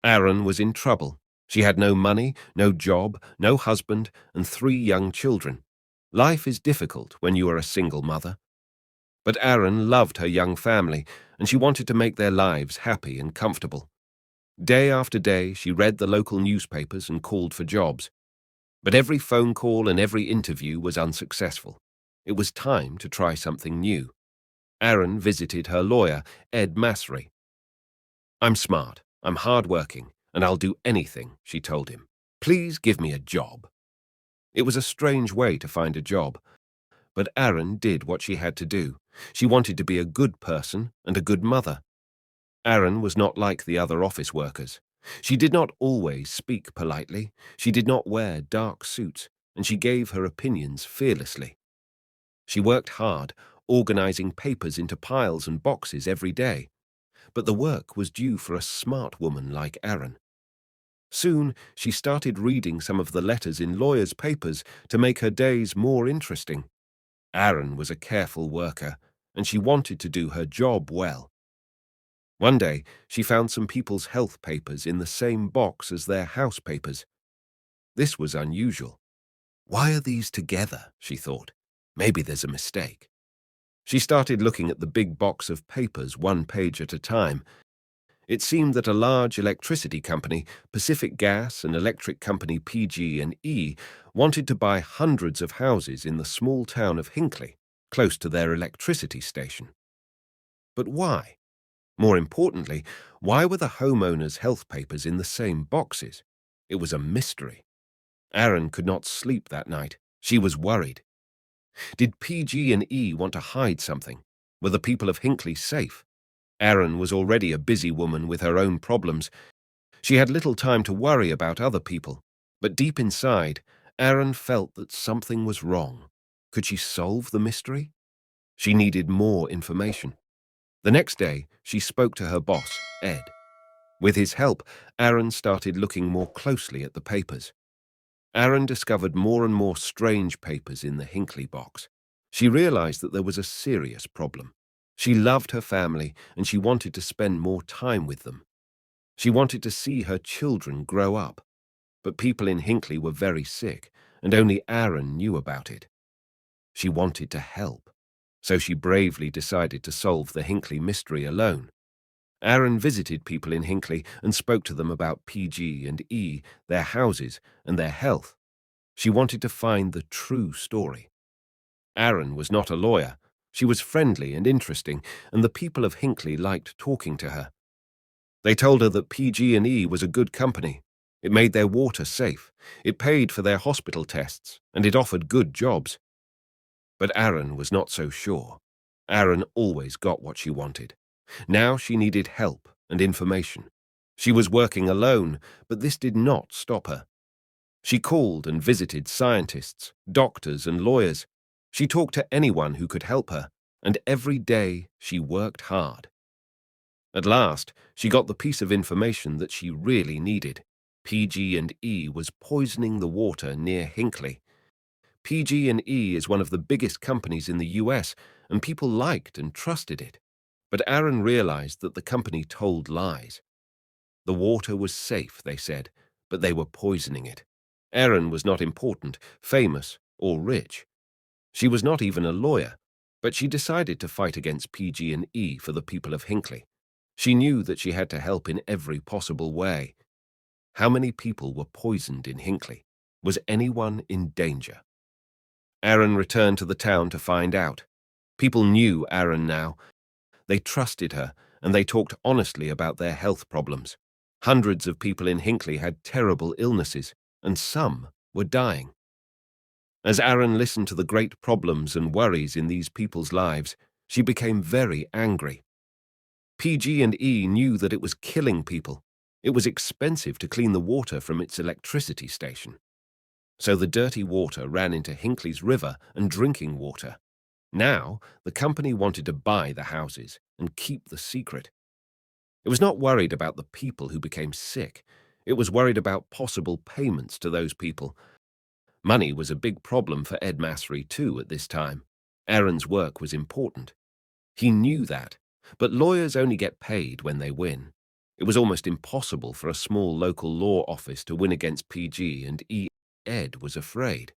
Aaron was in trouble. She had no money, no job, no husband, and 3 young children. Life is difficult when you are a single mother. But Aaron loved her young family, and she wanted to make their lives happy and comfortable. Day after day, she read the local newspapers and called for jobs. But every phone call and every interview was unsuccessful. It was time to try something new. Aaron visited her lawyer, Ed Masry. "I'm smart, I'm hard-working, and I'll do anything," she told him. "Please give me a job." It was a strange way to find a job, but Aaron did what she had to do. She wanted to be a good person and a good mother. Aaron was not like the other office workers. She did not always speak politely, she did not wear dark suits, and she gave her opinions fearlessly. She worked hard, organizing papers into piles and boxes every day. But the work was due for a smart woman like Aaron. Soon, she started reading some of the letters in lawyers' papers to make her days more interesting. Aaron was a careful worker, and she wanted to do her job well. One day, she found some people's health papers in the same box as their house papers. This was unusual. "Why are these together?" she thought. "Maybe there's a mistake." She started looking at the big box of papers 1 page at a time. It seemed that a large electricity company, Pacific Gas, and electric company PG&E, wanted to buy hundreds of houses in the small town of Hinckley, close to their electricity station. But why? More importantly, why were the homeowners' health papers in the same boxes? It was a mystery. Aaron could not sleep that night. She was worried. Did PG&E want to hide something? Were the people of Hinckley safe? Aaron was already a busy woman with her own problems. She had little time to worry about other people. But deep inside, Aaron felt that something was wrong. Could she solve the mystery? She needed more information. The next day, she spoke to her boss, Ed. With his help, Aaron started looking more closely at the papers. Aaron discovered more and more strange papers in the Hinckley box. She realized that there was a serious problem. She loved her family, and she wanted to spend more time with them. She wanted to see her children grow up. But people in Hinckley were very sick, and only Aaron knew about it. She wanted to help, so she bravely decided to solve the Hinckley mystery alone. Aaron visited people in Hinckley and spoke to them about PG&E, their houses, and their health. She wanted to find the true story. Aaron was not a lawyer. She was friendly and interesting, and the people of Hinckley liked talking to her. They told her that PG&E was a good company. It made their water safe, it paid for their hospital tests, and it offered good jobs. But Aaron was not so sure. Aaron always got what she wanted. Now she needed help and information. She was working alone, but this did not stop her. She called and visited scientists, doctors, and lawyers. She talked to anyone who could help her, and every day she worked hard. At last, she got the piece of information that she really needed. PG&E was poisoning the water near Hinckley. PG&E is one of the biggest companies in the US, and people liked and trusted it. But Aaron realized that the company told lies. The water was safe, they said, but they were poisoning it. Aaron was not important, famous, or rich. She was not even a lawyer, but she decided to fight against PG&E for the people of Hinckley. She knew that she had to help in every possible way. How many people were poisoned in Hinckley? Was anyone in danger? Aaron returned to the town to find out. People knew Aaron now. They trusted her, and they talked honestly about their health problems. Hundreds of people in Hinckley had terrible illnesses, and some were dying. As Aaron listened to the great problems and worries in these people's lives, she became very angry. PG&E knew that it was killing people. It was expensive to clean the water from its electricity station. So the dirty water ran into Hinckley's river and drinking water. Now, the company wanted to buy the houses and keep the secret. It was not worried about the people who became sick. It was worried about possible payments to those people. Money was a big problem for Ed Masry, too, at this time. Aaron's work was important. He knew that, but lawyers only get paid when they win. It was almost impossible for a small local law office to win against PG, and Ed was afraid.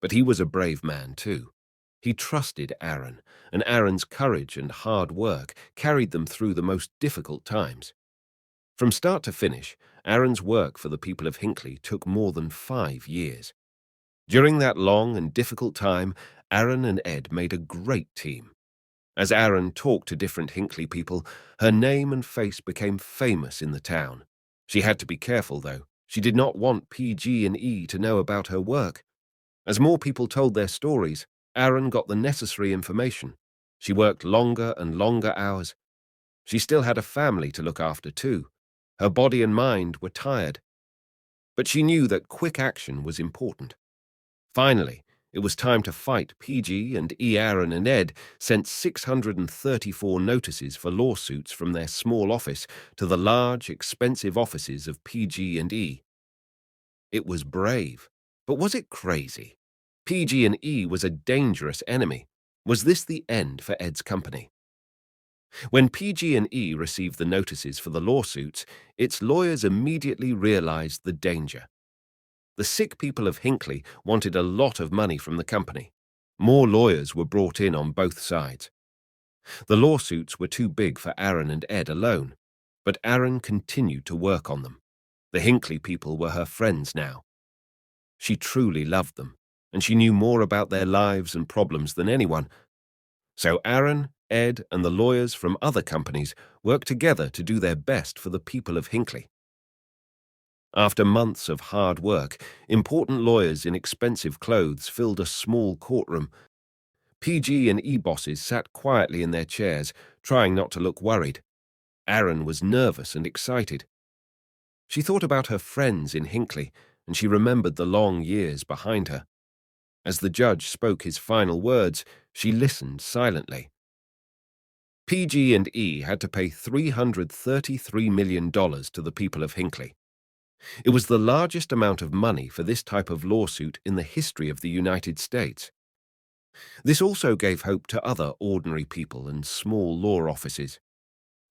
But he was a brave man too. He trusted Aaron, and Aaron's courage and hard work carried them through the most difficult times. From start to finish, Aaron's work for the people of Hinckley took more than 5 years. During that long and difficult time, Aaron and Ed made a great team. As Aaron talked to different Hinckley people, her name and face became famous in the town. She had to be careful, though. She did not want PG and E to know about her work. As more people told their stories, Aaron got the necessary information. She worked longer and longer hours. She still had a family to look after, too. Her body and mind were tired. But she knew that quick action was important. Finally, it was time to fight. PG and E. Aaron and Ed sent 634 notices for lawsuits from their small office to the large, expensive offices of PG and E. It was brave, but was it crazy? PG and E was a dangerous enemy. Was this the end for Ed's company? When PG and E received the notices for the lawsuits, its lawyers immediately realized the danger. The sick people of Hinckley wanted a lot of money from the company. More lawyers were brought in on both sides. The lawsuits were too big for Aaron and Ed alone, but Aaron continued to work on them. The Hinckley people were her friends now. She truly loved them, and she knew more about their lives and problems than anyone. So Aaron, Ed, and the lawyers from other companies worked together to do their best for the people of Hinckley. After months of hard work, important lawyers in expensive clothes filled a small courtroom. PG and E bosses sat quietly in their chairs, trying not to look worried. Aaron was nervous and excited. She thought about her friends in Hinckley, and she remembered the long years behind her. As the judge spoke his final words, she listened silently. PG and E had to pay $333 million to the people of Hinckley. It was the largest amount of money for this type of lawsuit in the history of the United States. This also gave hope to other ordinary people and small law offices.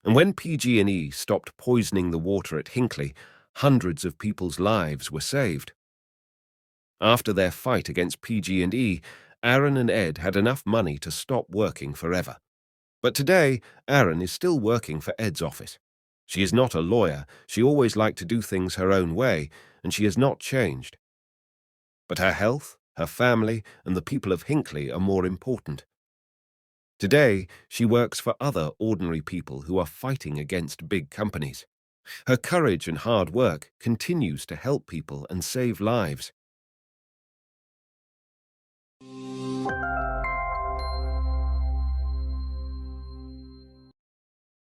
And when PG and E stopped poisoning the water at Hinckley, hundreds of people's lives were saved. After their fight against PG and E, Aaron and Ed had enough money to stop working forever. But today, Aaron is still working for Ed's office. She is not a lawyer. She always liked to do things her own way, and she has not changed. But her health, her family, and the people of Hinckley are more important. Today, she works for other ordinary people who are fighting against big companies. Her courage and hard work continues to help people and save lives.